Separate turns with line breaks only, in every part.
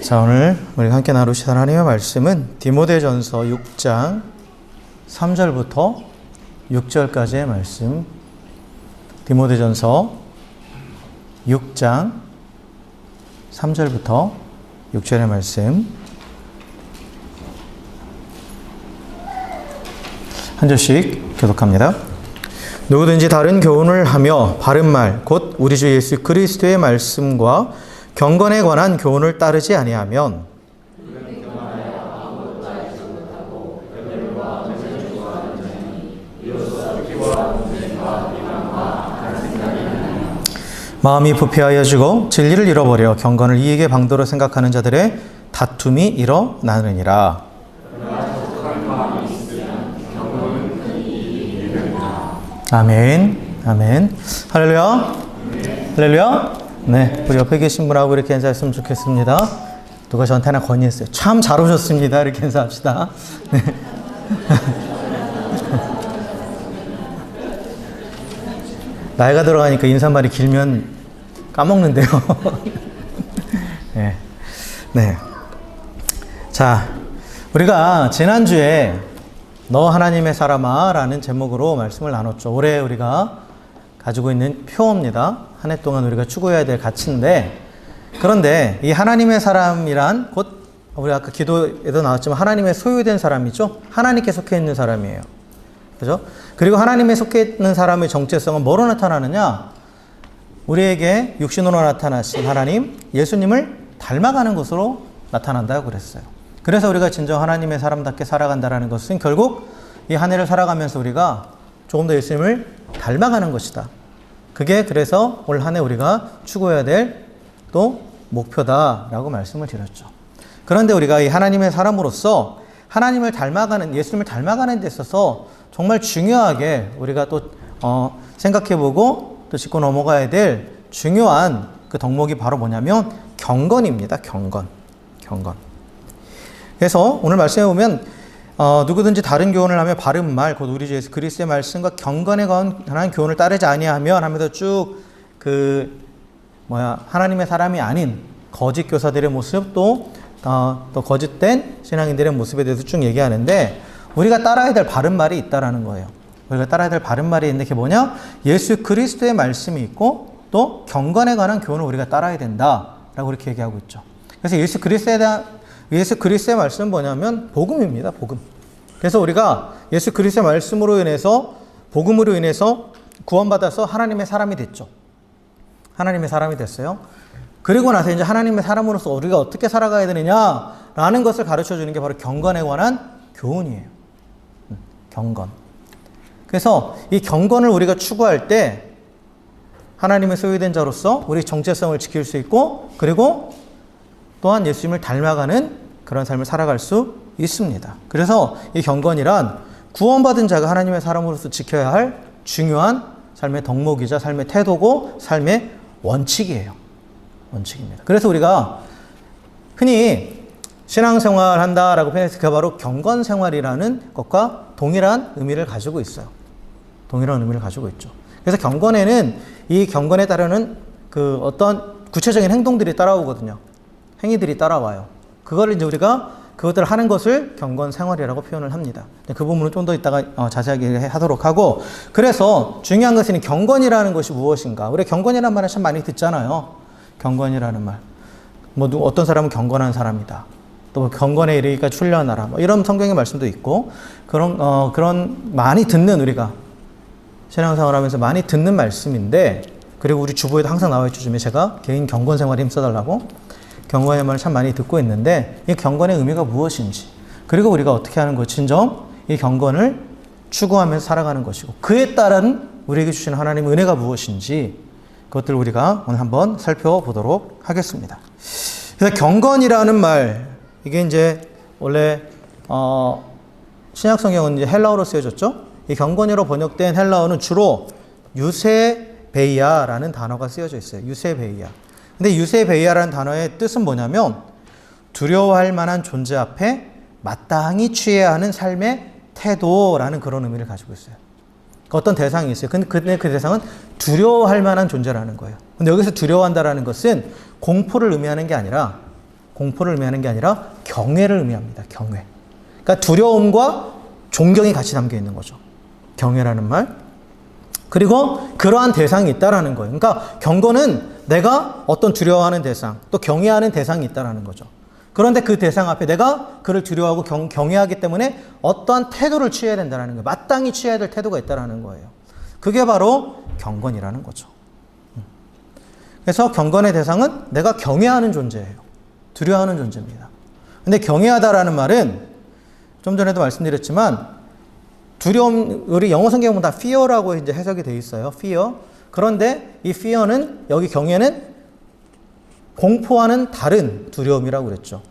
자, 오늘 우리가 함께 나누실 하나님의 말씀은 디모데전서 6장 3절부터 6절까지의 말씀. 디모데전서 6장 3절부터 6절의 말씀. 한 절씩 교독합니다. 누구든지 다른 교훈을 하며 바른 말, 곧 우리 주 예수 그리스도의 말씀과 경건에 관한 교훈을 따르지 아니하면 마음이 부패하여 지고 진리를 잃어버려 경건을 이익의 방도로 생각하는 자들의 다툼이 일어나느니라. 아멘. 아멘. 할렐루야. 할렐루야. 네, 우리 옆에 계신 분하고 이렇게 인사했으면 좋겠습니다. 누가 저한테 하나 건의했어요. 참 잘 오셨습니다. 이렇게 인사합시다. 네. 나이가 들어가니까 인사말이 길면 까먹는데요. 네. 네. 자, 우리가 지난주에 너 하나님의 사람아 라는 제목으로 말씀을 나눴죠. 올해 우리가 가지고 있는 표어입니다. 한 해 동안 우리가 추구해야 될 가치인데, 그런데 이 하나님의 사람이란 곧 우리 아까 기도에도 나왔지만 하나님의 소유된 사람이죠. 하나님께 속해 있는 사람이에요. 그죠? 그리고 하나님에 속해 있는 사람의 정체성은 뭐로 나타나느냐? 우리에게 육신으로 나타나신 하나님, 예수님을 닮아가는 것으로 나타난다고 그랬어요. 그래서 우리가 진정 하나님의 사람답게 살아간다는 것은 결국 이 한 해를 살아가면서 우리가 조금 더 예수님을 닮아가는 것이다. 그게 그래서 올 한 해 우리가 추구해야 될 또 목표다라고 말씀을 드렸죠. 그런데 우리가 이 하나님의 사람으로서 하나님을 닮아가는, 예수님을 닮아가는 데 있어서 정말 중요하게 우리가 또 생각해보고 또 짚고 넘어가야 될 중요한 그 덕목이 바로 뭐냐면 경건입니다. 경건. 그래서 오늘 말씀해 보면 누구든지 다른 교훈을 하며 바른 말, 곧 우리 주 예수 그리스도의 말씀과 경건에 관한 교훈을 따르지 아니하면 하면서 쭉 하나님의 사람이 아닌 거짓 교사들의 모습, 또 거짓된 신앙인들의 모습에 대해서 쭉 얘기하는데, 우리가 따라야 될 바른 말이 있다라는 거예요. 우리가 따라야 될 바른 말이 있는데 그게 뭐냐? 예수 그리스도의 말씀이 있고 또 경건에 관한 교훈을 우리가 따라야 된다라고 이렇게 얘기하고 있죠. 그래서 예수 그리스도의 말씀은 뭐냐면 복음입니다. 복음. 그래서 우리가 예수 그리스도의 말씀으로 인해서, 복음으로 인해서 구원받아서 하나님의 사람이 됐죠. 하나님의 사람이 됐어요. 그리고 나서 이제 하나님의 사람으로서 우리가 어떻게 살아가야 되느냐라는 것을 가르쳐 주는 게 바로 경건에 관한 교훈이에요. 경건. 그래서 이 경건을 우리가 추구할 때 하나님의 소유된 자로서 우리 정체성을 지킬 수 있고, 그리고 또한 예수님을 닮아가는 그런 삶을 살아갈 수 있습니다. 그래서 이 경건이란 구원받은 자가 하나님의 사람으로서 지켜야 할 중요한 삶의 덕목이자 삶의 태도고 삶의 원칙이에요. 원칙입니다. 그래서 우리가 흔히 신앙생활 한다라고 표현해서 그게 바로 경건생활이라는 것과 동일한 의미를 가지고 있어요. 동일한 의미를 가지고 있죠. 그래서 경건에는 이 경건에 따르는 그 어떤 구체적인 행동들이 따라오거든요. 행위들이 따라와요. 그걸 이제 우리가 그것들을 하는 것을 경건생활이라고 표현을 합니다. 그 부분은 좀 더 이따가 자세하게 하도록 하고, 그래서 중요한 것은 경건이라는 것이 무엇인가. 우리 경건이라는 말을 참 많이 듣잖아요. 경건이라는 말. 어떤 사람은 경건한 사람이다. 또 경건에 이르기까지 훈련하라. 이런 성경의 말씀도 있고, 그런 많이 듣는, 우리가 신앙생활 하면서 많이 듣는 말씀인데, 그리고 우리 주보에도 항상 나와 있죠. 요즘에 제가 개인 경건생활에 힘써달라고. 경건의 말을 참 많이 듣고 있는데, 이 경건의 의미가 무엇인지, 그리고 우리가 어떻게 하는 것, 진정 이 경건을 추구하면서 살아가는 것이고, 그에 따른 우리에게 주신 하나님의 은혜가 무엇인지, 그것들을 우리가 오늘 한번 살펴보도록 하겠습니다. 그래서 경건이라는 말, 이게 이제 원래 신약 성경은 이제 헬라어로 쓰여졌죠. 이 경건이로 번역된 헬라어는 주로 유세베이아라는 단어가 쓰여져 있어요. 유세베이아. 근데 유세베이아라는 단어의 뜻은 뭐냐면 두려워할 만한 존재 앞에 마땅히 취해야 하는 삶의 태도라는 그런 의미를 가지고 있어요. 어떤 대상이 있어요. 근데 그 대상은 두려워할 만한 존재라는 거예요. 근데 여기서 두려워한다라는 것은 공포를 의미하는 게 아니라 공포를 의미하는 게 아니라 경외를 의미합니다. 경외. 그러니까 두려움과 존경이 같이 담겨 있는 거죠. 경외라는 말. 그리고 그러한 대상이 있다라는 거예요. 그러니까 경건은 내가 어떤 두려워하는 대상, 또 경외하는 대상이 있다라는 거죠. 그런데 그 대상 앞에 내가 그를 두려워하고 경외하기 때문에 어떠한 태도를 취해야 된다는 거예요. 마땅히 취해야 될 태도가 있다는 거예요. 그게 바로 경건이라는 거죠. 그래서 경건의 대상은 내가 경외하는 존재예요. 두려워하는 존재입니다. 근데 경외하다라는 말은 좀 전에도 말씀드렸지만 두려움, 우리 영어 성경에 보면 다 fear라고 이제 해석이 되어 있어요. fear. 그런데 이 fear는 여기 경외는 공포와는 다른 두려움이라고 그랬죠.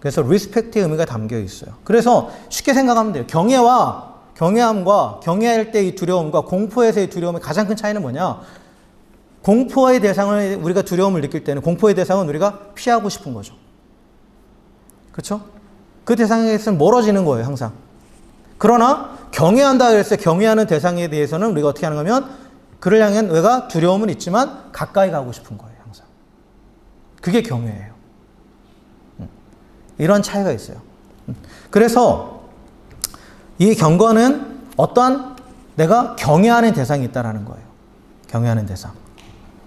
그래서 respect의 의미가 담겨 있어요. 그래서 쉽게 생각하면 돼요. 경외함과 경외할 때 이 두려움과 공포에서의 두려움의 가장 큰 차이는 뭐냐? 공포의 대상을 우리가 두려움을 느낄 때는 공포의 대상은 우리가 피하고 싶은 거죠. 그렇죠? 그 대상에서는 멀어지는 거예요, 항상. 그러나 경외한다 그랬을 때 경외하는 대상에 대해서는 우리가 어떻게 하는 거면 그를 향한 내가 두려움은 있지만 가까이 가고 싶은 거예요, 항상. 그게 경외예요. 이런 차이가 있어요. 그래서 이 경건은 어떠한 내가 경외하는 대상이 있다는 거예요. 경외하는 대상.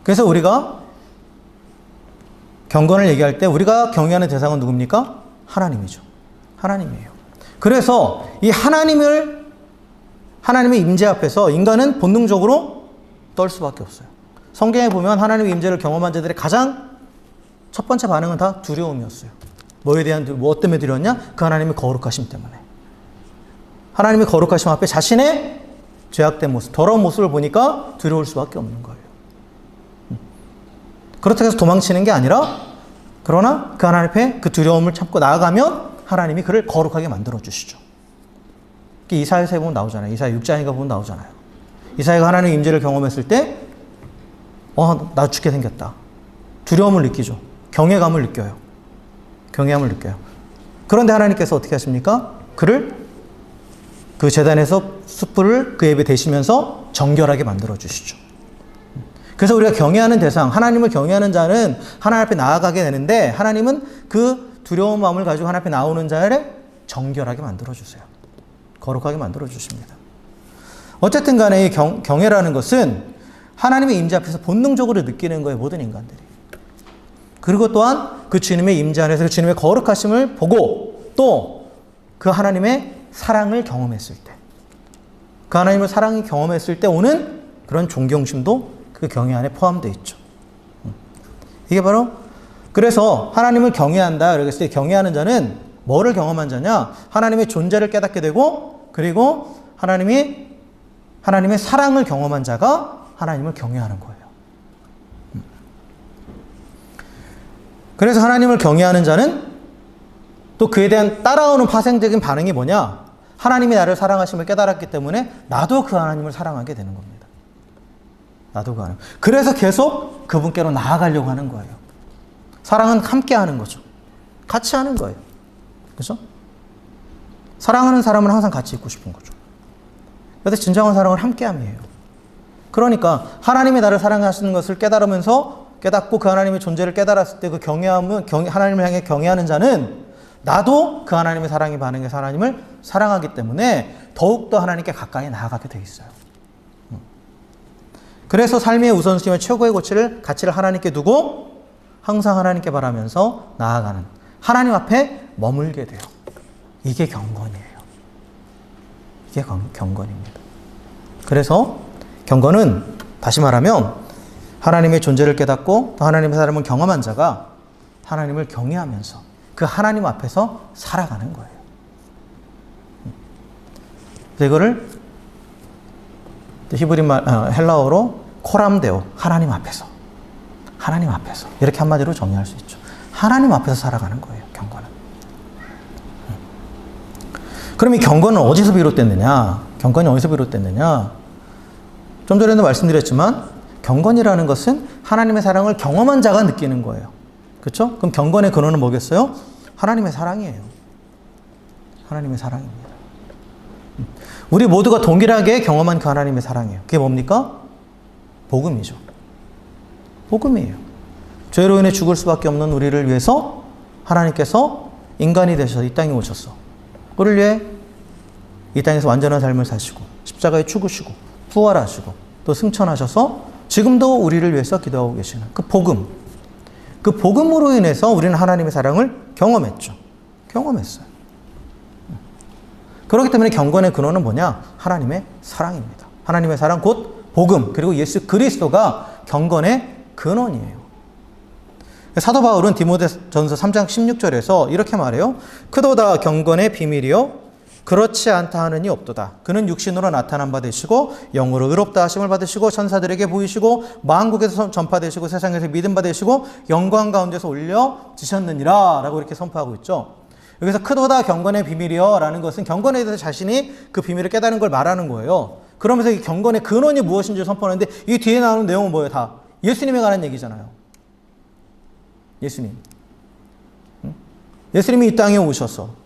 그래서 우리가 경건을 얘기할 때 우리가 경외하는 대상은 누굽니까? 하나님이죠. 하나님이에요. 그래서 이 하나님의 임재 앞에서 인간은 본능적으로 떨 수밖에 없어요. 성경에 보면 하나님의 임재를 경험한 자들의 가장 첫 번째 반응은 다 두려움이었어요. 뭐에 대한, 무엇 때문에 두려웠냐? 그 하나님의 거룩하심 때문에. 하나님의 거룩하심 앞에 자신의 죄악된 모습, 더러운 모습을 보니까 두려울 수밖에 없는 거예요. 그렇다고 해서 도망치는 게 아니라, 그러나 그 하나님 앞에 그 두려움을 참고 나아가면 하나님이 그를 거룩하게 만들어주시죠. 이사야서에 보면 나오잖아요. 이사야 6장인가 보면 나오잖아요. 이사야가 하나님의 임재를 경험했을 때, 나 죽게 생겼다. 두려움을 느끼죠. 경외감을 느껴요. 경외함을 느껴요. 그런데 하나님께서 어떻게 하십니까? 그를 그 제단에서 숯불을 그의 입에 대시면서 정결하게 만들어주시죠. 그래서 우리가 경외하는 대상, 하나님을 경외하는 자는 하나님 앞에 나아가게 되는데 하나님은 그 두려운 마음을 가지고 하나님 앞에 나오는 자를 정결하게 만들어주세요. 거룩하게 만들어주십니다. 어쨌든 간에 이 경외라는 것은 하나님의 임재 앞에서 본능적으로 느끼는 거예요. 모든 인간들이. 그리고 또한 그 주님의 임재 안에서 그 주님의 거룩하심을 보고 또 그 하나님의 사랑을 경험했을 때, 그 하나님의 사랑을 경험했을 때 오는 그런 존경심도 그 경외 안에 포함되어 있죠. 이게 바로, 그래서 하나님을 경외한다 그랬을 때 경외하는 자는 뭐를 경험한 자냐? 하나님의 존재를 깨닫게 되고, 그리고 하나님의 사랑을 경험한 자가 하나님을 경외하는 거예요. 그래서 하나님을 경외하는 자는 또 그에 대한 따라오는 파생적인 반응이 뭐냐? 하나님이 나를 사랑하심을 깨달았기 때문에 나도 그 하나님을 사랑하게 되는 겁니다. 나도 그 하나님. 그래서 계속 그분께로 나아가려고 하는 거예요. 사랑은 함께 하는 거죠. 같이 하는 거예요. 그렇죠? 사랑하는 사람은 항상 같이 있고 싶은 거죠. 그래서 진정한 사랑은 함께함이에요. 그러니까 하나님이 나를 사랑하시는 것을 깨닫고 그 하나님의 존재를 깨달았을 때 그 하나님을 향해 경외하는 자는 나도 그 하나님의 사랑에 반응해서 하나님을 사랑하기 때문에 더욱더 하나님께 가까이 나아가게 돼 있어요. 그래서 삶의 우선순위와 최고의 가치를 하나님께 두고 항상 하나님께 바라면서 나아가는, 하나님 앞에 머물게 돼요. 이게 경건이에요. 이게 경건입니다. 그래서 경건은 다시 말하면 하나님의 존재를 깨닫고 또 하나님의 사랑을 경험한 자가 하나님을 경외하면서 그 하나님 앞에서 살아가는 거예요. 이거를 헬라어로 코람데오, 하나님 앞에서 이렇게 한마디로 정의할 수 있죠. 하나님 앞에서 살아가는 거예요, 경건은. 그럼 이 경건은 어디서 비롯됐느냐? 경건이 어디서 비롯됐느냐? 좀 전에도 말씀드렸지만 경건이라는 것은 하나님의 사랑을 경험한 자가 느끼는 거예요. 그렇죠? 그럼 경건의 근원은 뭐겠어요? 하나님의 사랑이에요. 하나님의 사랑입니다. 우리 모두가 동일하게 경험한 그 하나님의 사랑이에요. 그게 뭡니까? 복음이죠. 복음이에요. 죄로 인해 죽을 수밖에 없는 우리를 위해서 하나님께서 인간이 되셔서 이 땅에 오셨어. 그를 위해 이 땅에서 완전한 삶을 사시고 십자가에 죽으시고 부활하시고 또 승천하셔서 지금도 우리를 위해서 기도하고 계시는 그 복음. 그 복음으로 인해서 우리는 하나님의 사랑을 경험했죠. 경험했어요. 그렇기 때문에 경건의 근원은 뭐냐? 하나님의 사랑입니다. 하나님의 사랑 곧 복음 그리고 예수 그리스도가 경건의 근원이에요. 사도 바울은 디모데전서 3장 16절에서 이렇게 말해요. 크도다 경건의 비밀이요 그렇지 않다 하느니 없도다. 그는 육신으로 나타난 바 되시고 영으로 의롭다 하심을 받으시고 천사들에게 보이시고 만국에서 전파되시고 세상에서 믿음 받으시고 영광 가운데서 올려지셨느니라 라고 이렇게 선포하고 있죠. 여기서 크도다 경건의 비밀이요 라는 것은 경건에 대해서 자신이 그 비밀을 깨달은 걸 말하는 거예요. 그러면서 이 경건의 근원이 무엇인지 선포하는데 이 뒤에 나오는 내용은 뭐예요? 다 예수님에 관한 얘기잖아요. 예수님. 예수님이 이 땅에 오셔서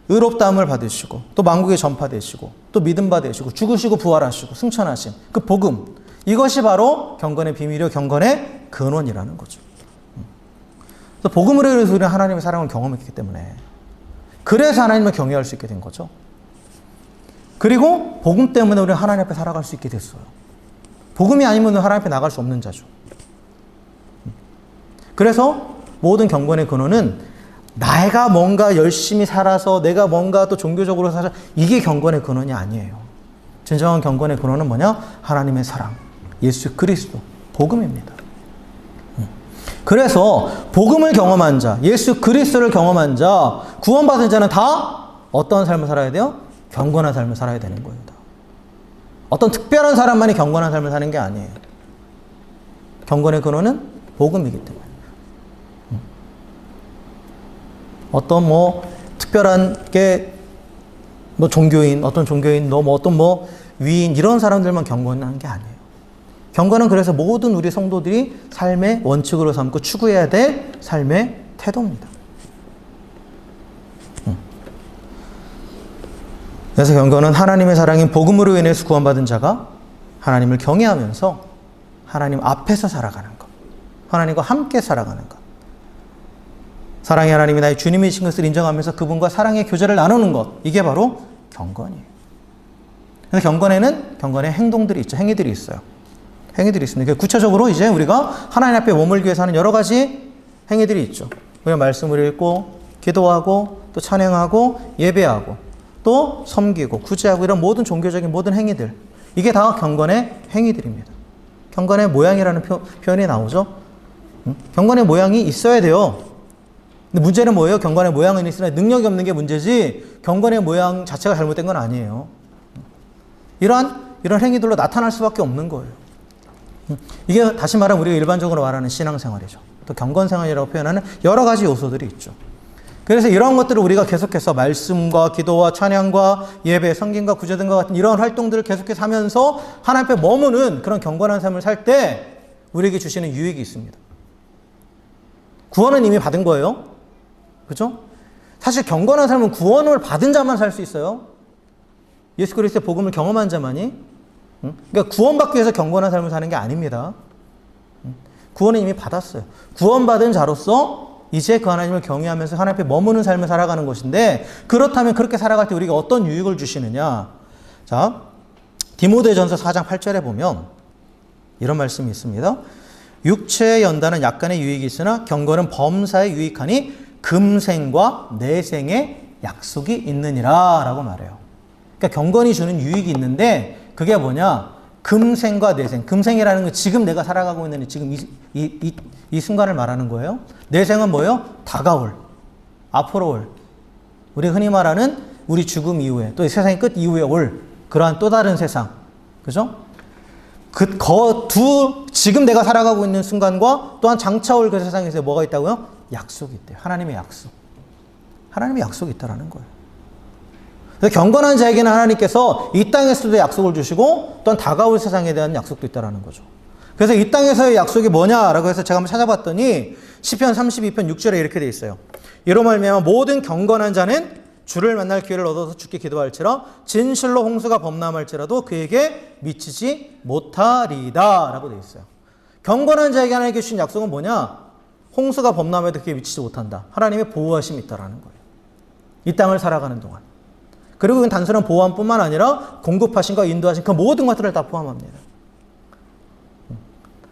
의롭다함을 받으시고 또 만국에 전파되시고 또 믿음 받으시고 죽으시고 부활하시고 승천하신 그 복음, 이것이 바로 경건의 비밀이요 경건의 근원이라는 거죠. 그래서 복음으로 인해서 우리는 하나님의 사랑을 경험했기 때문에 그래서 하나님을 경외할 수 있게 된 거죠. 그리고 복음 때문에 우리는 하나님 앞에 살아갈 수 있게 됐어요. 복음이 아니면 하나님 앞에 나갈 수 없는 자죠. 그래서 모든 경건의 근원은 내가 뭔가 열심히 살아서 내가 뭔가 또 종교적으로 살아서 이게 경건의 근원이 아니에요. 진정한 경건의 근원은 뭐냐? 하나님의 사랑, 예수 그리스도, 복음입니다. 그래서 복음을 경험한 자, 예수 그리스도를 경험한 자, 구원받은 자는 다 어떤 삶을 살아야 돼요? 경건한 삶을 살아야 되는 거예요. 어떤 특별한 사람만이 경건한 삶을 사는 게 아니에요. 경건의 근원은 복음이기 때문에. 어떤 특별한 게 종교인, 어떤 종교인, 어떤 위인 이런 사람들만 경건한 게 아니에요. 경건은 그래서 모든 우리 성도들이 삶의 원칙으로 삼고 추구해야 될 삶의 태도입니다. 그래서 경건은 하나님의 사랑인 복음으로 인해서 구원받은 자가 하나님을 경외하면서 하나님 앞에서 살아가는 것, 하나님과 함께 살아가는 것, 사랑의 하나님이 나의 주님이신 것을 인정하면서 그분과 사랑의 교제를 나누는 것, 이게 바로 경건이에요. 그래서 경건에는 경건의 행동들이 있죠. 행위들이 있어요. 행위들이 있습니다. 구체적으로 이제 우리가 하나님 앞에 머물기 위해서 하는 여러 가지 행위들이 있죠. 우리가 말씀을 읽고 기도하고 또 찬양하고 예배하고 또 섬기고 구제하고 이런 모든 종교적인 모든 행위들, 이게 다 경건의 행위들입니다. 경건의 모양이라는 표현이 나오죠. 경건의 모양이 있어야 돼요. 근데 문제는 뭐예요? 경건의 모양은 있으나 능력이 없는 게 문제지 경건의 모양 자체가 잘못된 건 아니에요. 이런 행위들로 나타날 수밖에 없는 거예요. 이게 다시 말하면 우리가 일반적으로 말하는 신앙생활이죠. 또 경건생활이라고 표현하는 여러 가지 요소들이 있죠. 그래서 이런 것들을 우리가 계속해서 말씀과 기도와 찬양과 예배, 성김과 구제 등과 같은 이런 활동들을 계속해서 하면서 하나님 앞에 머무는 그런 경건한 삶을 살 때 우리에게 주시는 유익이 있습니다. 구원은 이미 받은 거예요. 그렇죠? 사실 경건한 삶은 구원을 받은 자만 살 수 있어요. 예수 그리스도의 복음을 경험한 자만이. 그러니까 구원받기 위해서 경건한 삶을 사는 게 아닙니다. 구원은 이미 받았어요. 구원받은 자로서 이제 그 하나님을 경외하면서 하나님 앞에 머무는 삶을 살아가는 것인데, 그렇다면 그렇게 살아갈 때 우리가 어떤 유익을 주시느냐. 자, 디모데전서 4장 8절에 보면 이런 말씀이 있습니다. 육체의 연단은 약간의 유익이 있으나 경건은 범사에 유익하니 금생과 내생의 약속이 있느니라 라고 말해요. 그러니까 경건이 주는 유익이 있는데 그게 뭐냐? 금생과 내생. 금생이라는 건 지금 내가 살아가고 있는 지금 이 순간을 말하는 거예요. 내생은 뭐예요? 다가올, 앞으로 올, 우리 흔히 말하는 우리 죽음 이후에, 또 세상의 끝 이후에 올 그러한 또 다른 세상. 그죠? 지금 내가 살아가고 있는 순간과 또한 장차 올 그 세상에서 뭐가 있다고요? 약속이 있대요. 하나님의 약속. 하나님의 약속이 있다라는 거예요. 그래서 경건한 자에게는 하나님께서 이 땅에서도 약속을 주시고 또한 다가올 세상에 대한 약속도 있다라는 거죠. 그래서 이 땅에서의 약속이 뭐냐라고 해서 제가 한번 찾아봤더니 시편 32편 6절에 이렇게 돼 있어요. 이로 말미암아 모든 경건한 자는 주를 만날 기회를 얻어서 주께 기도할지라 진실로 홍수가 범람할지라도 그에게 미치지 못하리다 라고 돼 있어요. 경건한 자에게 하나님께 주신 약속은 뭐냐? 홍수가 범람해도 그게 미치지 못한다. 하나님의 보호하심이 있다라는 거예요. 이 땅을 살아가는 동안. 그리고 그건 단순한 보호함뿐만 아니라 공급하심과 인도하심 그 모든 것들을 다 포함합니다.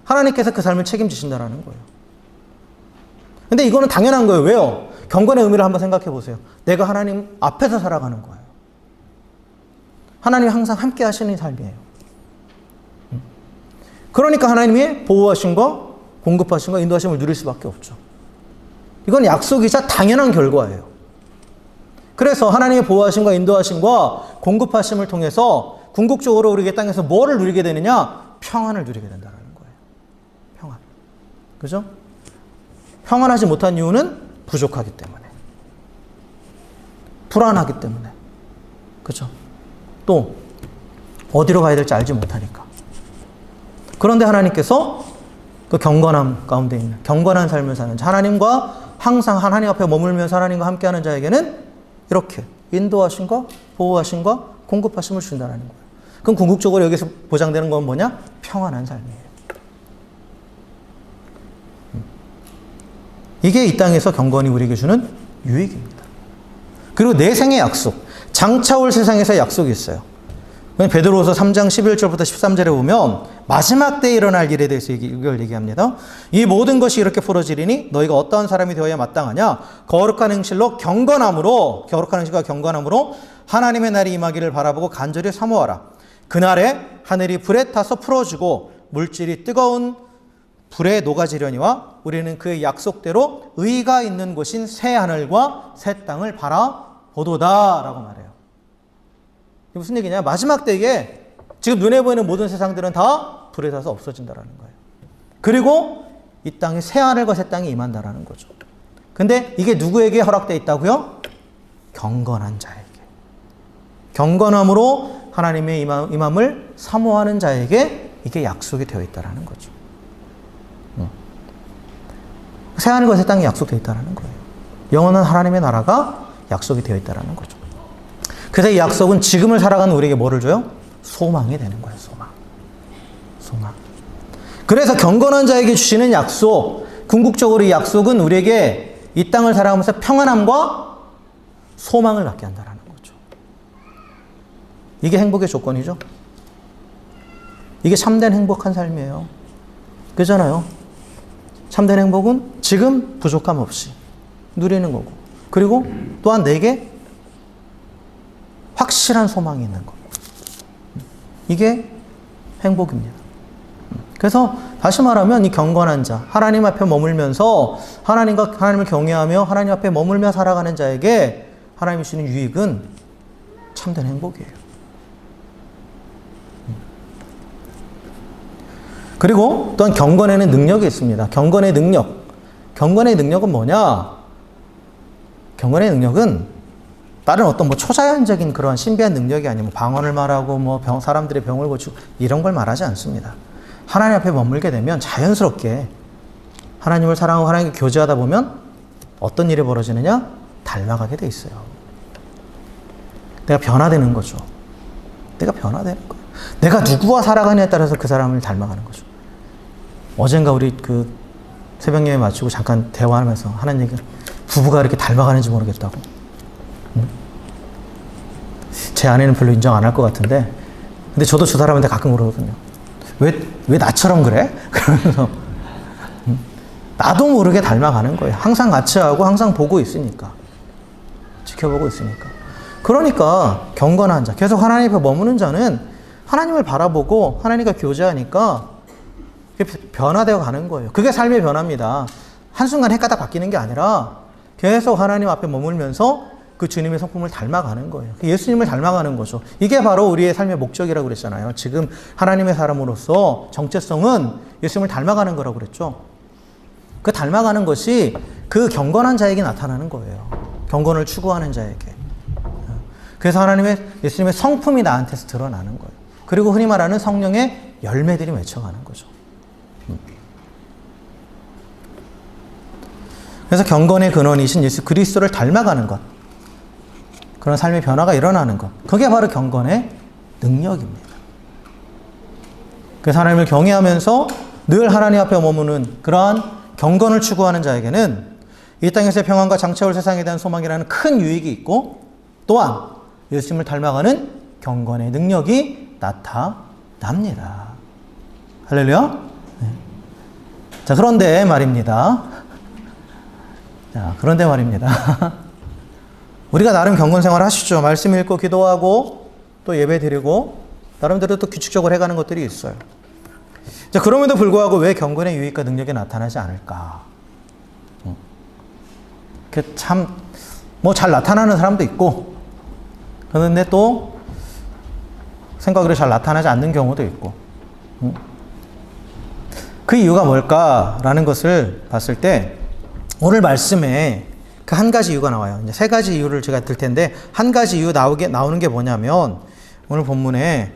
하나님께서 그 삶을 책임지신다라는 거예요. 근데 이거는 당연한 거예요. 왜요? 경건의 의미를 한번 생각해 보세요. 내가 하나님 앞에서 살아가는 거예요. 하나님이 항상 함께 하시는 삶이에요. 그러니까 하나님이 보호하심과 공급하심과 인도하심을 누릴 수밖에 없죠. 이건 약속이자 당연한 결과예요. 그래서 하나님의 보호하심과 인도하심과 공급하심을 통해서 궁극적으로 우리에게 땅에서 뭐를 누리게 되느냐? 평안을 누리게 된다는 거예요. 평안. 그죠? 평안하지 못한 이유는 부족하기 때문에. 불안하기 때문에. 그죠? 또 어디로 가야 될지 알지 못하니까. 그런데 하나님께서 그 경건함 가운데 있는 경건한 삶을 사는 자, 하나님과 항상 하나님 앞에 머물면서 하나님과 함께하는 자에게는 이렇게 인도하심과 보호하심과 공급하심을 준다는 거예요. 그럼 궁극적으로 여기서 보장되는 건 뭐냐? 평안한 삶이에요. 이게 이 땅에서 경건이 우리에게 주는 유익입니다. 그리고 내 생의 약속, 장차 올 세상에서 약속이 있어요. 베드로후서 3장 11절부터 13절에 보면 마지막 때에 일어날 일에 대해서 이걸 얘기합니다. 이 모든 것이 이렇게 풀어지리니 너희가 어떠한 사람이 되어야 마땅하냐? 거룩한 행실로 경건함으로, 거룩한 행실과 경건함으로 하나님의 날이 임하기를 바라보고 간절히 사모하라. 그날에 하늘이 불에 타서 풀어지고 물질이 뜨거운 불에 녹아지려니와 우리는 그의 약속대로 의가 있는 곳인 새 하늘과 새 땅을 바라보도다 라고 말해요. 이게 무슨 얘기냐? 마지막 때에 지금 눈에 보이는 모든 세상들은 다 불에 타서 없어진다라는 거예요. 그리고 이 땅에 새 하늘과 새 땅이 임한다라는 거죠. 근데 이게 누구에게 허락되어 있다고요? 경건한 자에게. 경건함으로 하나님의 임함을 사모하는 자에게 이게 약속이 되어 있다라는 거죠. 새 하늘과 새 땅이 약속되어 있다라는 거예요. 영원한 하나님의 나라가 약속이 되어 있다라는 거죠. 그래서 이 약속은 지금을 살아가는 우리에게 뭐를 줘요? 소망이 되는 거예요. 소망. 그래서 경건한 자에게 주시는 약속, 궁극적으로 이 약속은 우리에게 이 땅을 살아가면서 평안함과 소망을 갖게 한다는 거죠. 이게 행복의 조건이죠. 이게 참된 행복한 삶이에요. 그렇잖아요. 참된 행복은 지금 부족함 없이 누리는 거고, 그리고 또한 내게 확실한 소망이 있는 것. 이게 행복입니다. 그래서 다시 말하면 이 경건한 자, 하나님 앞에 머물면서 하나님을 경외하며 하나님 앞에 머물며 살아가는 자에게 하나님이 주시는 유익은 참된 행복이에요. 그리고 또한 경건에는 능력이 있습니다. 경건의 능력은 뭐냐? 경건의 능력은 다른 어떤 초자연적인 그런 신비한 능력이 아니고 방언을 말하고 사람들의 병을 고치고 이런 걸 말하지 않습니다. 하나님 앞에 머물게 되면 자연스럽게 하나님을 사랑하고 하나님께 교제하다 보면 어떤 일이 벌어지느냐? 닮아가게 돼 있어요. 내가 변화되는 거죠. 내가 변화되는 거예요. 내가 누구와 살아가느냐에 따라서 그 사람을 닮아가는 거죠. 어젠가 우리 그 새벽 예배 마치고 잠깐 대화하면서 하는 얘기를, 부부가 이렇게 닮아가는지 모르겠다고. 제 아내는 별로 인정 안 할 것 같은데, 근데 저도 저 사람한테 가끔 그러거든요. 왜 나처럼 그래? 그러면서 나도 모르게 닮아가는 거예요. 항상 같이 하고 항상 보고 있으니까, 지켜보고 있으니까. 그러니까 경건한 자, 계속 하나님 앞에 머무는 자는 하나님을 바라보고 하나님과 교제하니까 변화되어 가는 거예요. 그게 삶의 변화입니다. 한순간 해가닥 바뀌는 게 아니라 계속 하나님 앞에 머물면서 그 주님의 성품을 닮아가는 거예요. 예수님을 닮아가는 거죠. 이게 바로 우리의 삶의 목적이라고 그랬잖아요. 지금 하나님의 사람으로서 정체성은 예수님을 닮아가는 거라고 그랬죠. 그 닮아가는 것이 그 경건한 자에게 나타나는 거예요. 경건을 추구하는 자에게. 그래서 예수님의 성품이 나한테서 드러나는 거예요. 그리고 흔히 말하는 성령의 열매들이 맺혀가는 거죠. 그래서 경건의 근원이신 예수 그리스도를 닮아가는 것, 그런 삶의 변화가 일어나는 것, 그게 바로 경건의 능력입니다. 그래서 하나님을 경외하면서 늘 하나님 앞에 머무는 그러한 경건을 추구하는 자에게는 이 땅에서의 평안과 장차올 세상에 대한 소망이라는 큰 유익이 있고 또한 예수님을 닮아가는 경건의 능력이 나타납니다. 할렐루야. 네. 자, 그런데 말입니다. 우리가 나름 경건 생활 하시죠. 말씀 읽고 기도하고 또 예배 드리고 나름대로 또 규칙적으로 해가는 것들이 있어요. 자, 그럼에도 불구하고 왜 경건의 유익과 능력이 나타나지 않을까? 참, 잘 나타나는 사람도 있고, 그런데 또 생각으로 잘 나타나지 않는 경우도 있고. 그 이유가 뭘까라는 것을 봤을 때 오늘 말씀에 그 한 가지 이유가 나와요. 이제 세 가지 이유를 제가 들 텐데 한 가지 이유 나오는 게 뭐냐면 오늘 본문에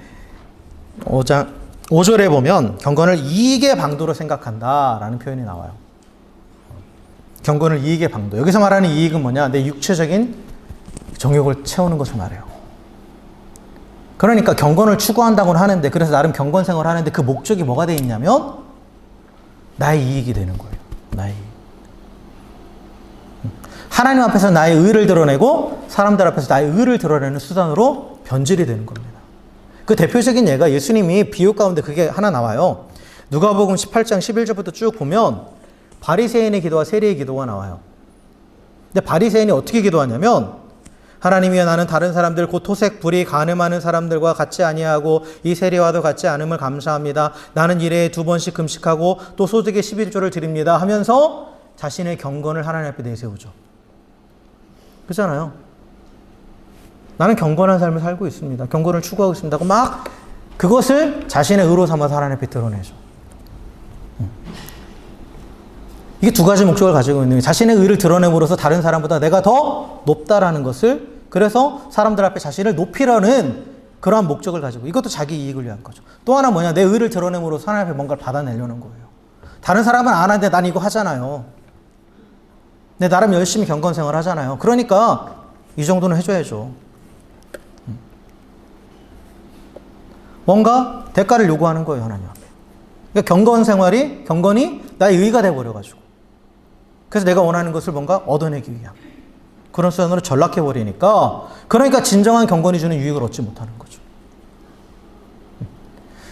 5절에 보면 경건을 이익의 방도로 생각한다라는 표현이 나와요. 경건을 이익의 방도. 여기서 말하는 이익은 뭐냐? 내 육체적인 정욕을 채우는 것을 말해요. 그러니까 경건을 추구한다고는 하는데 그래서 나름 경건 생활을 하는데 그 목적이 뭐가 되어 있냐면 나의 이익이 되는 거예요. 나의 이익. 하나님 앞에서 나의 의를 드러내고 사람들 앞에서 나의 의를 드러내는 수단으로 변질이 되는 겁니다. 그 대표적인 예가 예수님이 비유 가운데 그게 하나 나와요. 누가복음 18장 11절부터 쭉 보면 바리새인의 기도와 세리의 기도가 나와요. 근데 바리새인이 어떻게 기도하냐면 하나님이여 나는 다른 사람들 곧 토색 불이 간음하는 사람들과 같이 아니하고 이 세리와도 같지 않음을 감사합니다. 나는 일회에 2번씩 금식하고 또 소득의 11조를 드립니다 하면서 자신의 경건을 하나님 앞에 내세우죠. 그렇잖아요. 나는 경건한 삶을 살고 있습니다. 경건을 추구하고 있습니다. 막 그것을 자신의 의로 삼아서 하나님 앞에 드러내죠. 이게 두 가지 목적을 가지고 있는 거예요. 자신의 의를 드러냄으로써 다른 사람보다 내가 더 높다라는 것을 그래서 사람들 앞에 자신을 높이려는 그러한 목적을 가지고 이것도 자기 이익을 위한 거죠. 또 하나 뭐냐? 내 의를 드러냄으로써 하나님 앞에 뭔가를 받아내려는 거예요. 다른 사람은 안 하는데 난 이거 하잖아요. 내 나름 열심히 경건 생활 하잖아요. 그러니까 이 정도는 해줘야죠. 뭔가 대가를 요구하는 거예요, 하나님 앞에. 그러니까 경건이 나의 의가 돼버려가지고. 그래서 내가 원하는 것을 뭔가 얻어내기 위한 그런 수단으로 전락해버리니까 그러니까 진정한 경건이 주는 유익을 얻지 못하는 거죠.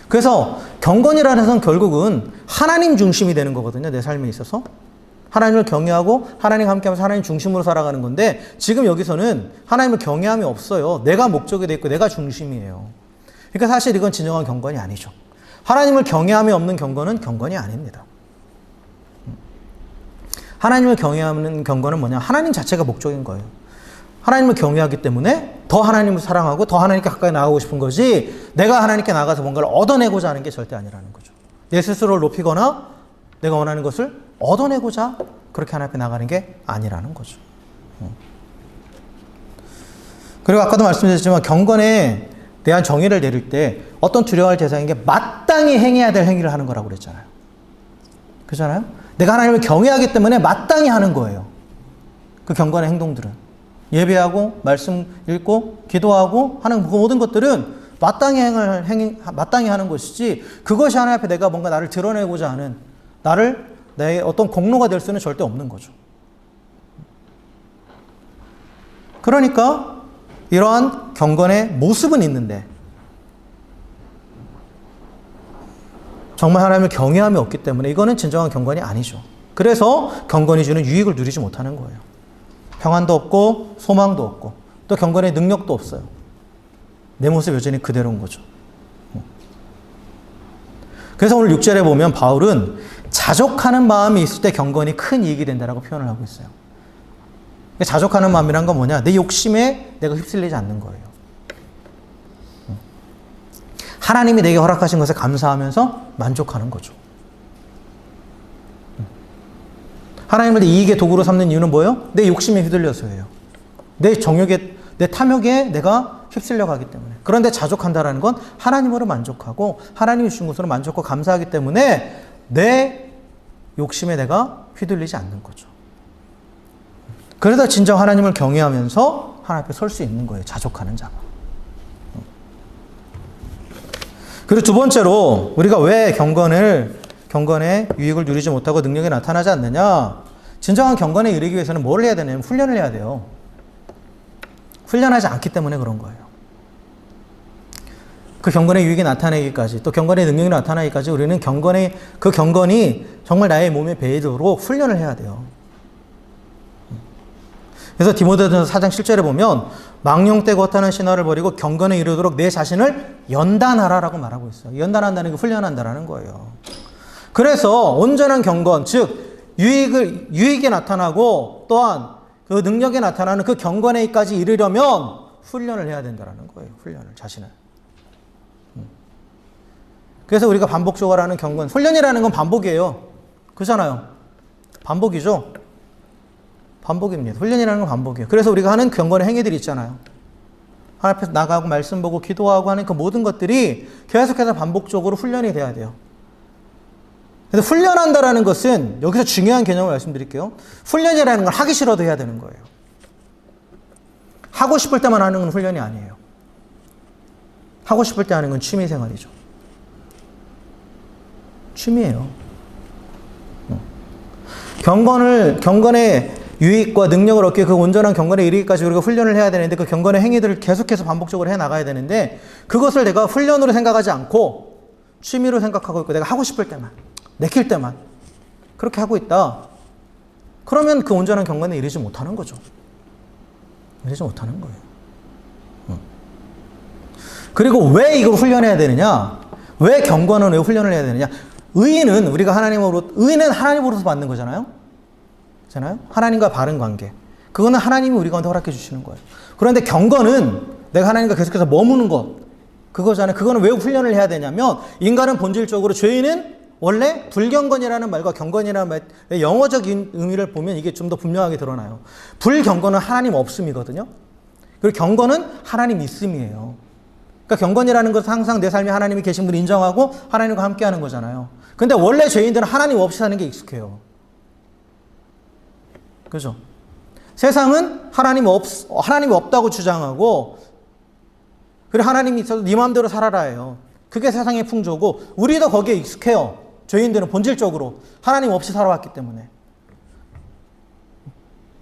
그래서 경건이라는 것은 결국은 하나님 중심이 되는 거거든요. 내 삶에 있어서. 하나님을 경외하고 하나님과 함께하면서 하나님 중심으로 살아가는 건데 지금 여기서는 하나님을 경외함이 없어요. 내가 목적이 돼 있고 내가 중심이에요. 그러니까 사실 이건 진정한 경건이 아니죠. 하나님을 경외함이 없는 경건은 경건이 아닙니다. 하나님을 경외하는 경건은 뭐냐? 하나님 자체가 목적인 거예요. 하나님을 경외하기 때문에 더 하나님을 사랑하고 더 하나님께 가까이 나가고 싶은 거지 내가 하나님께 나가서 뭔가를 얻어내고자 하는 게 절대 아니라는 거죠. 내 스스로를 높이거나 내가 원하는 것을 얻어내고자 그렇게 하나님 앞에 나가는 게 아니라는 거죠. 그리고 아까도 말씀드렸지만 경건에 대한 정의를 내릴 때 어떤 두려워할 대상인 게 마땅히 행해야 될 행위를 하는 거라고 그랬잖아요. 그렇잖아요? 내가 하나님을 경외하기 때문에 마땅히 하는 거예요. 그 경건의 행동들은. 예배하고 말씀 읽고 기도하고 하는 그 모든 것들은 마땅히 하는 것이지 그것이 하나님 앞에 내가 뭔가 나를 드러내고자 하는 내 어떤 공로가 될 수는 절대 없는 거죠. 그러니까 이러한 경건의 모습은 있는데 정말 하나님을 경외함이 없기 때문에 이거는 진정한 경건이 아니죠. 그래서 경건이 주는 유익을 누리지 못하는 거예요. 평안도 없고 소망도 없고 또 경건의 능력도 없어요. 내 모습 여전히 그대로인 거죠. 그래서 오늘 6절에 보면 바울은 자족하는 마음이 있을 때 경건이 큰 이익이 된다라고 표현을 하고 있어요. 자족하는 마음이란 건 뭐냐? 내 욕심에 내가 휩쓸리지 않는 거예요. 하나님이 내게 허락하신 것에 감사하면서 만족하는 거죠. 하나님을 내 이익의 도구로 삼는 이유는 뭐예요? 내 욕심에 휘둘려서예요. 내 정욕에, 내 탐욕에 내가 휩쓸려 가기 때문에. 그런데 자족한다라는 건 하나님으로 만족하고 하나님이 주신 것으로 만족하고 감사하기 때문에 내 욕심에 내가 휘둘리지 않는 거죠. 그러다 진정 하나님을 경외하면서 하나님 앞에 설 수 있는 거예요. 자족하는 자가. 그리고 두 번째로 우리가 왜 경건을 경건의 유익을 누리지 못하고 능력이 나타나지 않느냐? 진정한 경건에 이르기 위해서는 뭘 해야 되냐면 훈련을 해야 돼요. 훈련하지 않기 때문에 그런 거예요. 그 경건의 유익이 나타나기까지, 또 경건의 능력이 나타나기까지 우리는 그 경건이 정말 나의 몸에 배이도록 훈련을 해야 돼요. 그래서 디모데전서 4장 7절에 보면 망령되고 헛하는 신화를 버리고 경건에 이르도록 내 자신을 연단하라라고 말하고 있어요. 연단한다는 게 훈련한다라는 거예요. 그래서 온전한 경건, 즉 유익이 나타나고 또한 그 능력이 나타나는 그 경건에까지 이르려면 훈련을 해야 된다라는 거예요. 훈련을, 자신을. 그래서 우리가 반복적으로 하는 경건, 훈련이라는 건 반복이에요. 그렇잖아요. 반복이죠. 반복입니다. 훈련이라는 건 반복이에요. 그래서 우리가 하는 경건의 행위들이 있잖아요. 하나님 앞에서 나가고 말씀 보고 기도하고 하는 그 모든 것들이 계속해서 반복적으로 훈련이 돼야 돼요. 그래서 훈련한다라는 것은 여기서 중요한 개념을 말씀드릴게요. 훈련이라는 건 하기 싫어도 해야 되는 거예요. 하고 싶을 때만 하는 건 훈련이 아니에요. 하고 싶을 때 하는 건 취미 생활이죠. 취미예요. 경건의 유익과 능력을 얻기, 그 온전한 경건에 이르기까지 우리가 훈련을 해야 되는데 그 경건의 행위들을 계속해서 반복적으로 해 나가야 되는데 그것을 내가 훈련으로 생각하지 않고 취미로 생각하고 있고 내가 하고 싶을 때만, 내킬 때만 그렇게 하고 있다. 그러면 그 온전한 경건에 이르지 못하는 거죠. 이르지 못하는 거예요. 그리고 왜 이걸 훈련해야 되느냐? 왜 경건은 왜 훈련을 해야 되느냐? 의인은 하나님으로서 받는 거잖아요. 하나님과 바른 관계. 그거는 하나님이 우리 가운데 허락해 주시는 거예요. 그런데 경건은 내가 하나님과 계속해서 머무는 것. 그거잖아요. 그거는 왜 훈련을 해야 되냐면 인간은 본질적으로 죄인은 원래 불경건이라는 말과 경건이라는 말의 영어적 의미를 보면 이게 좀 더 분명하게 드러나요. 불경건은 하나님 없음이거든요. 그리고 경건은 하나님 있음이에요. 그러니까 경건이라는 것은 항상 내 삶에 하나님이 계신 분을 인정하고 하나님과 함께 하는 거잖아요. 근데 원래 죄인들은 하나님 없이 사는 게 익숙해요. 그죠? 세상은 하나님이 없다고 주장하고, 그리고 하나님이 있어도 네 마음대로 살아라 해요. 그게 세상의 풍조고, 우리도 거기에 익숙해요. 죄인들은 본질적으로 하나님 없이 살아왔기 때문에.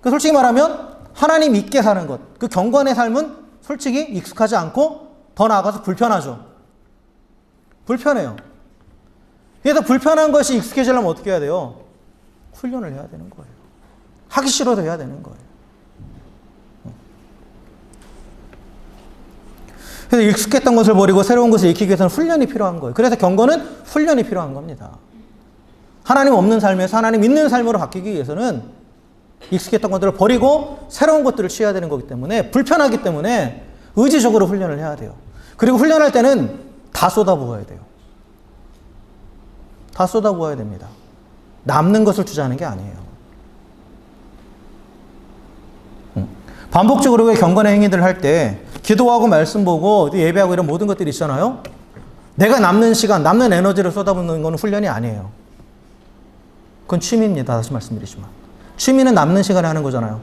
솔직히 말하면 하나님 있게 사는 것, 그 경건의 삶은 솔직히 익숙하지 않고 더 나아가서 불편하죠. 불편해요. 그래서 불편한 것이 익숙해지려면 어떻게 해야 돼요? 훈련을 해야 되는 거예요. 하기 싫어도 해야 되는 거예요. 그래서 익숙했던 것을 버리고 새로운 것을 익히기 위해서는 훈련이 필요한 거예요. 그래서 경건은 훈련이 필요한 겁니다. 하나님 없는 삶에서 하나님 있는 삶으로 바뀌기 위해서는 익숙했던 것들을 버리고 새로운 것들을 취해야 되는 거기 때문에, 불편하기 때문에 의지적으로 훈련을 해야 돼요. 그리고 훈련할 때는 다 쏟아부어야 돼요. 다 쏟아부어야 됩니다. 남는 것을 투자하는 게 아니에요. 반복적으로 경건의 행위들을 할 때 기도하고 말씀 보고 예배하고 이런 모든 것들이 있잖아요. 내가 남는 시간, 남는 에너지를 쏟아붓는 건 훈련이 아니에요. 그건 취미입니다. 다시 말씀드리지만. 취미는 남는 시간에 하는 거잖아요.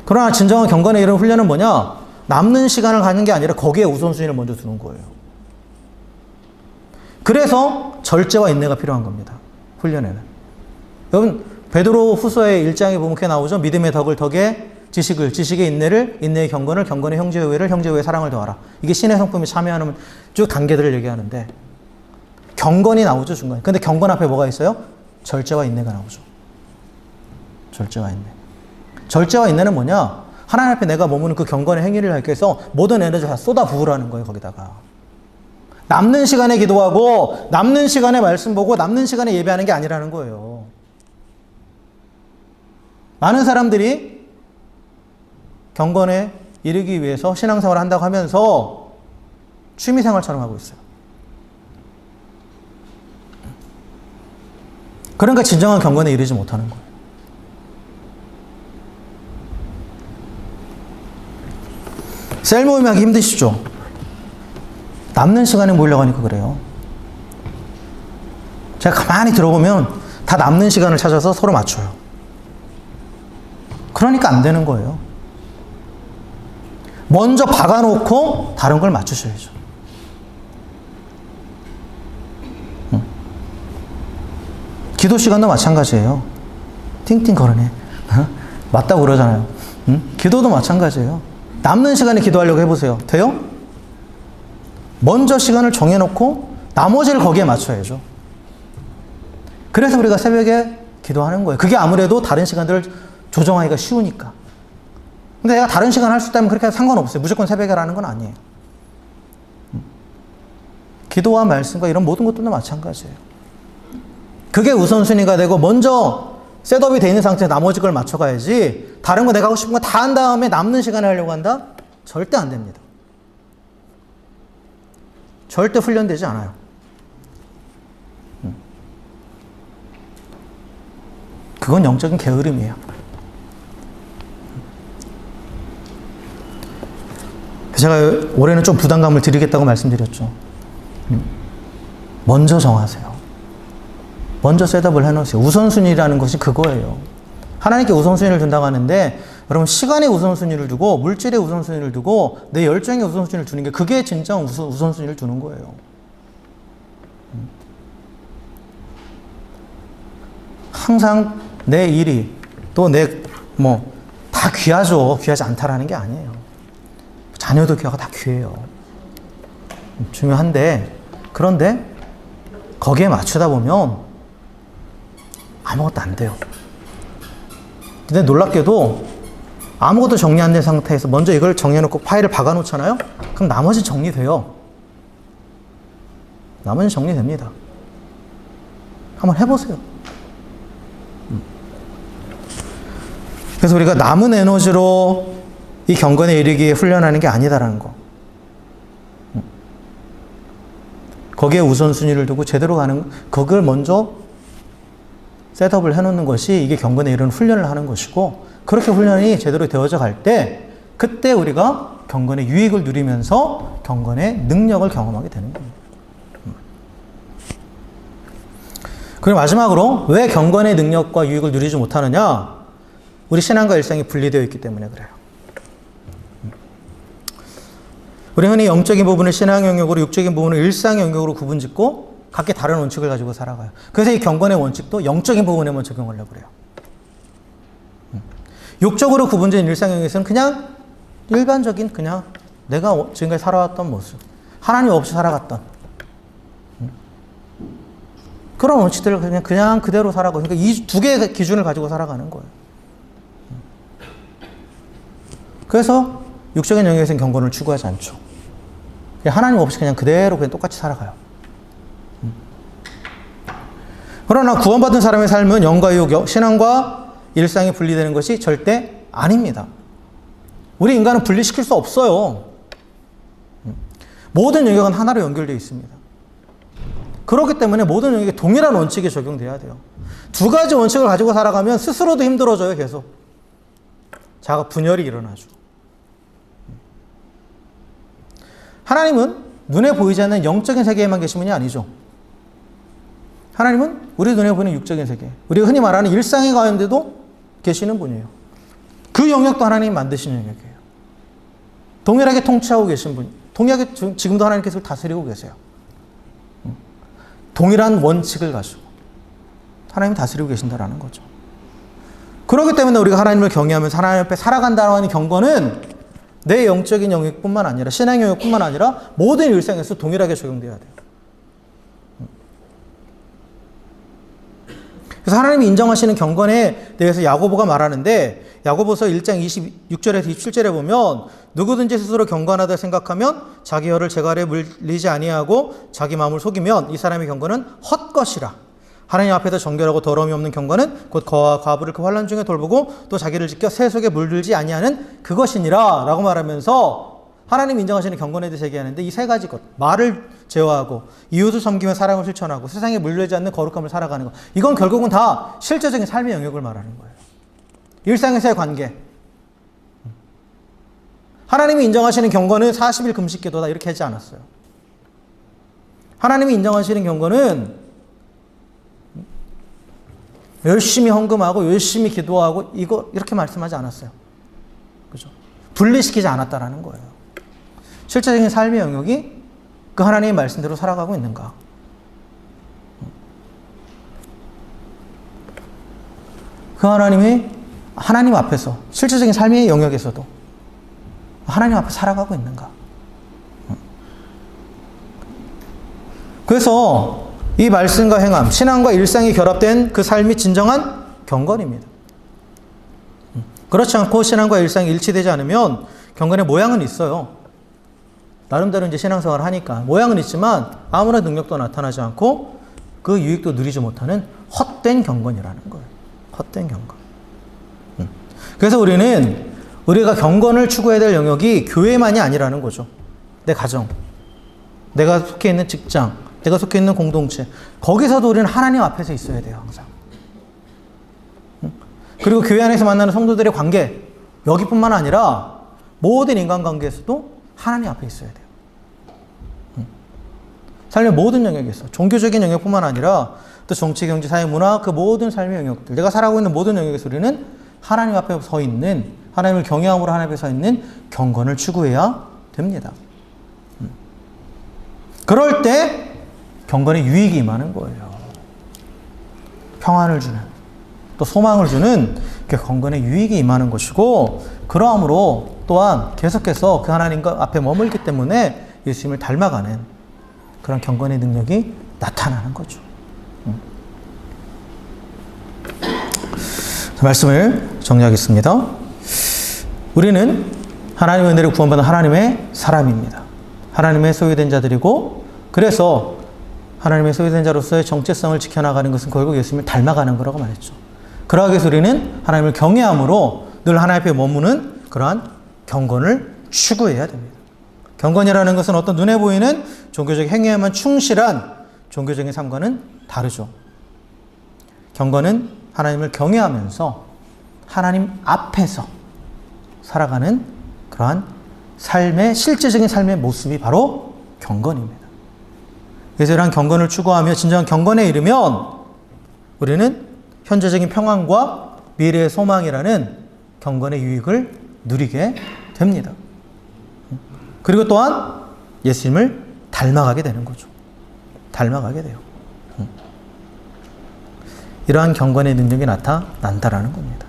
그러나 진정한 경건에 이르는 훈련은 뭐냐? 남는 시간을 가는 게 아니라 거기에 우선순위를 먼저 두는 거예요. 그래서 절제와 인내가 필요한 겁니다. 훈련에는. 여러분, 베드로 후서의 1장에 보면 그렇게 나오죠. 믿음의 덕을 덕에, 지식의 인내를, 인내의 경건을, 경건의 형제의 의를, 형제의 의에 사랑을 더하라. 이게 신의 성품이 참여하는 쭉 단계들을 얘기하는데 경건이 나오죠, 중간에. 근데 경건 앞에 뭐가 있어요? 절제와 인내가 나오죠. 절제와 인내. 절제와 인내는 뭐냐? 하나님 앞에 내가 머무는 그 경건의 행위를 하기 위해서 모든 에너지를 다 쏟아부으라는 거예요, 거기다가. 남는 시간에 기도하고, 남는 시간에 말씀 보고, 남는 시간에 예배하는 게 아니라는 거예요. 많은 사람들이 경건에 이르기 위해서 신앙생활을 한다고 하면서 취미생활처럼 하고 있어요. 그러니까 진정한 경건에 이르지 못하는 거예요. 셀 모임하기 힘드시죠? 남는 시간에 모이려고 하니까 그래요. 제가 가만히 들어보면 다 남는 시간을 찾아서 서로 맞춰요. 그러니까 안 되는 거예요. 먼저 박아놓고 다른 걸 맞추셔야죠. 기도 시간도 마찬가지예요. 띵띵 거리네. 맞다고 그러잖아요. 기도도 마찬가지예요. 남는 시간에 기도하려고 해보세요. 돼요? 먼저 시간을 정해놓고 나머지를 거기에 맞춰야죠. 그래서 우리가 새벽에 기도하는 거예요. 그게 아무래도 다른 시간들을 조정하기가 쉬우니까. 근데 내가 다른 시간 할 수 있다면 그렇게 상관없어요. 무조건 새벽에 하는 건 아니에요. 기도와 말씀과 이런 모든 것들도 마찬가지예요. 그게 우선순위가 되고 먼저 셋업이 되어 있는 상태에서 나머지 걸 맞춰가야지, 다른 거 내가 하고 싶은 거 다 한 다음에 남는 시간에 하려고 한다? 절대 안 됩니다. 절대 훈련되지 않아요. 그건 영적인 게으름이에요. 제가 올해는 좀 부담감을 드리겠다고 말씀드렸죠. 먼저 정하세요. 먼저 셋업을 해놓으세요. 우선순위라는 것이 그거예요. 하나님께 우선순위를 둔다고 하는데, 여러분 시간에 우선순위를 두고 물질에 우선순위를 두고 내 열정에 우선순위를 두는 게, 그게 진짜 우선순위를 두는 거예요. 항상 내 일이 또 내 다 귀하죠. 귀하지 않다라는 게 아니에요. 자녀도 귀하고 다 귀해요. 중요한데, 그런데 거기에 맞추다 보면 아무것도 안 돼요. 근데 놀랍게도 아무것도 정리 안 된 상태에서 먼저 이걸 정리해놓고 파일을 박아놓잖아요? 그럼 나머지 정리돼요. 나머지 정리됩니다. 한번 해보세요. 그래서 우리가 남은 에너지로 이 경건에 이르기에 훈련하는 게 아니다라는 거. 거기에 우선순위를 두고 제대로 가는, 그걸 먼저 셋업을 해놓는 것이 이게 경건에 이르는 훈련을 하는 것이고, 그렇게 훈련이 제대로 되어져 갈 때, 그때 우리가 경건의 유익을 누리면서 경건의 능력을 경험하게 되는 겁니다. 그리고 마지막으로 왜 경건의 능력과 유익을 누리지 못하느냐? 우리 신앙과 일상이 분리되어 있기 때문에 그래요. 우리 흔히 영적인 부분을 신앙 영역으로, 육적인 부분을 일상 영역으로 구분짓고 각기 다른 원칙을 가지고 살아가요. 그래서 이 경건의 원칙도 영적인 부분에만 적용하려고 그래요. 육적으로 구분된 일상 영역에서는 그냥 일반적인, 그냥 내가 지금까지 살아왔던 모습, 하나님 없이 살아갔던 그런 원칙들을 그냥 그대로 살아가고, 그러니까 이 두 개의 기준을 가지고 살아가는 거예요. 그래서 육적인 영역에서는 경건을 추구하지 않죠. 하나님 없이 그냥 그대로 그냥 똑같이 살아가요. 그러나 구원받은 사람의 삶은 영과 육, 신앙과 일상이 분리되는 것이 절대 아닙니다. 우리 인간은 분리시킬 수 없어요. 모든 영역은 하나로 연결되어 있습니다. 그렇기 때문에 모든 영역에 동일한 원칙이 적용돼야 돼요. 두 가지 원칙을 가지고 살아가면 스스로도 힘들어져요. 계속 분열이 일어나죠. 하나님은 눈에 보이지 않는 영적인 세계에만 계신 분이 아니죠. 하나님은 우리 눈에 보이는 육적인 세계, 우리가 흔히 말하는 일상의 가운데도 계시는 분이에요. 그 영역도 하나님이 만드신 영역이에요. 동일하게 통치하고 계신 분, 동일하게 지금도 하나님께서 다스리고 계세요. 동일한 원칙을 가지고 하나님이 다스리고 계신다라는 거죠. 그렇기 때문에 우리가 하나님을 경외하면서 하나님 앞에 살아간다고 하는 경건은 내 영적인 영역뿐만 아니라, 신앙 영역뿐만 아니라 모든 일상에서 동일하게 적용돼야 돼요. 그래서 하나님이 인정하시는 경건에 대해서 야고보가 말하는데, 야고보서 1장 26절에서 27절에 보면, 누구든지 스스로 경건하다 생각하면 자기 혀를 재갈에 물리지 아니하고 자기 마음을 속이면 이 사람의 경건은 헛것이라. 하나님 앞에서 정결하고 더러움이 없는 경건은 곧 거와 과부를 그 환난 중에 돌보고 또 자기를 지켜 새 속에 물들지 아니하는 그것이니라 라고 말하면서 하나님 인정하시는 경건에 대해서 얘기하는데, 이 세 가지 것, 말을 제어하고 이웃을 섬기며 사랑을 실천하고 세상에 물들지 않는 거룩함을 살아가는 것, 이건 결국은 다 실제적인 삶의 영역을 말하는 거예요. 일상에서의 관계. 하나님이 인정하시는 경건은 40일 금식 기도다 이렇게 하지 않았어요. 하나님이 인정하시는 경건은 열심히 헌금하고 열심히 기도하고 이렇게 말씀하지 않았어요. 그죠? 분리시키지 않았다라는 거예요. 실제적인 삶의 영역이 그 하나님의 말씀대로 살아가고 있는가? 그 하나님이 하나님 앞에서 실질적인 삶의 영역에서도 하나님 앞에 살아가고 있는가? 그래서 이 말씀과 행함, 신앙과 일상이 결합된 그 삶이 진정한 경건입니다. 그렇지 않고 신앙과 일상이 일치되지 않으면 경건의 모양은 있어요. 나름대로 이제 신앙생활을 하니까 모양은 있지만 아무런 능력도 나타나지 않고 그 유익도 누리지 못하는 헛된 경건이라는 거예요. 헛된 경건. 그래서 우리가 경건을 추구해야 될 영역이 교회만이 아니라는 거죠. 내 가정, 내가 속해 있는 직장, 내가 속해 있는 공동체, 거기서도 우리는 하나님 앞에서 있어야 돼요, 항상. 그리고 교회 안에서 만나는 성도들의 관계, 여기뿐만 아니라 모든 인간관계에서도 하나님 앞에 있어야 돼요. 삶의 모든 영역에서, 종교적인 영역뿐만 아니라 또 정치, 경제, 사회, 문화, 그 모든 삶의 영역들, 내가 살아가고 있는 모든 영역에서 우리는 하나님 앞에 서 있는, 하나님을 경외함으로 하나님 앞에 서 있는 경건을 추구해야 됩니다. 그럴 때 경건의 유익이 임하는 거예요. 평안을 주는, 또 소망을 주는 그 경건의 유익이 임하는 것이고, 그러함으로 또한 계속해서 그 하나님과 앞에 머물기 때문에 예수님을 닮아가는 그런 경건의 능력이 나타나는 거죠. 말씀을 정리하겠습니다. 우리는 하나님의 은혜를 구원받은 하나님의 사람입니다. 하나님의 소유된 자들이고, 그래서 하나님의 소유된 자로서의 정체성을 지켜나가는 것은 결국 예수님을 닮아가는 거라고 말했죠. 그러기 위해서 우리는 하나님을 경외함으로 늘 하나님 앞에 머무는 그러한 경건을 추구해야 됩니다. 경건이라는 것은 어떤 눈에 보이는 종교적 행위에만 충실한 종교적인 삶과는 다르죠. 경건은 하나님을 경외하면서 하나님 앞에서 살아가는 그러한 삶의, 실제적인 삶의 모습이 바로 경건입니다. 그래서 이러한 경건을 추구하며 진정한 경건에 이르면 우리는 현재적인 평안과 미래의 소망이라는 경건의 유익을 누리게 됩니다. 그리고 또한 예수님을 닮아가게 되는 거죠. 닮아가게 돼요. 이러한 경건의 능력이 나타난다라는 겁니다.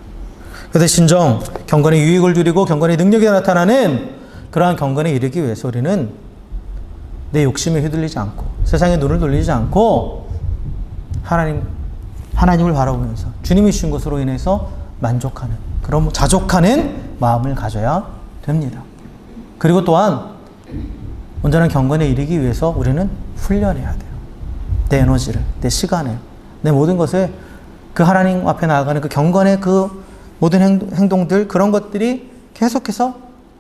그래서 진정 경건의 유익을 누리고 경건의 능력이 나타나는 그러한 경건에 이르기 위해서 우리는 내 욕심에 휘둘리지 않고 세상에 눈을 돌리지 않고 하나님을 바라보면서 주님이 주신 것으로 인해서 만족하는, 그런 자족하는 마음을 가져야 됩니다. 그리고 또한 온전한 경건에 이르기 위해서 우리는 훈련해야 돼요. 내 에너지를, 내 시간을, 내 모든 것을 그 하나님 앞에 나아가는 그 경건의 그 모든 행동들, 그런 것들이 계속해서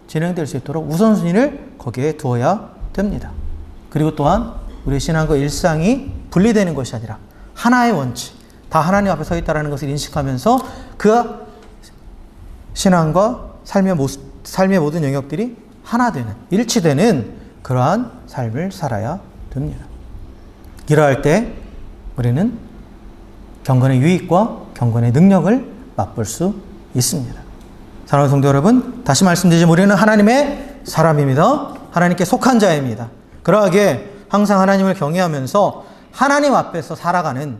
진행될 수 있도록 우선순위를 거기에 두어야 됩니다. 그리고 또한 우리의 신앙과 일상이 분리되는 것이 아니라 하나의 원칙, 다 하나님 앞에 서 있다는 것을 인식하면서 그 신앙과 삶의 모든 영역들이 하나 되는, 일치되는 그러한 삶을 살아야 됩니다. 이러할 때 우리는 경건의 유익과 경건의 능력을 맛볼 수 있습니다. 사랑하는 성도 여러분, 다시 말씀드리지만 우리는 하나님의 사람입니다. 하나님께 속한 자입니다. 그러하게 항상 하나님을 경외하면서 하나님 앞에서 살아가는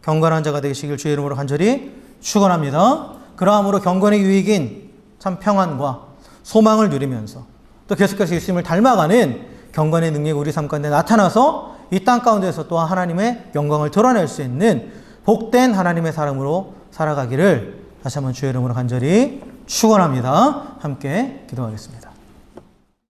경건한 자가 되시길 주의 이름으로 간절히 축원합니다. 그러함으로 경건의 유익인 참 평안과 소망을 누리면서 또 계속해서 예수님을 닮아가는 경건의 능력이 우리 삶 가운데 나타나서 이 땅 가운데서 또한 하나님의 영광을 드러낼 수 있는 복된 하나님의 사람으로 살아가기를 다시 한번 주의 이름으로 간절히 축원합니다. 함께 기도하겠습니다.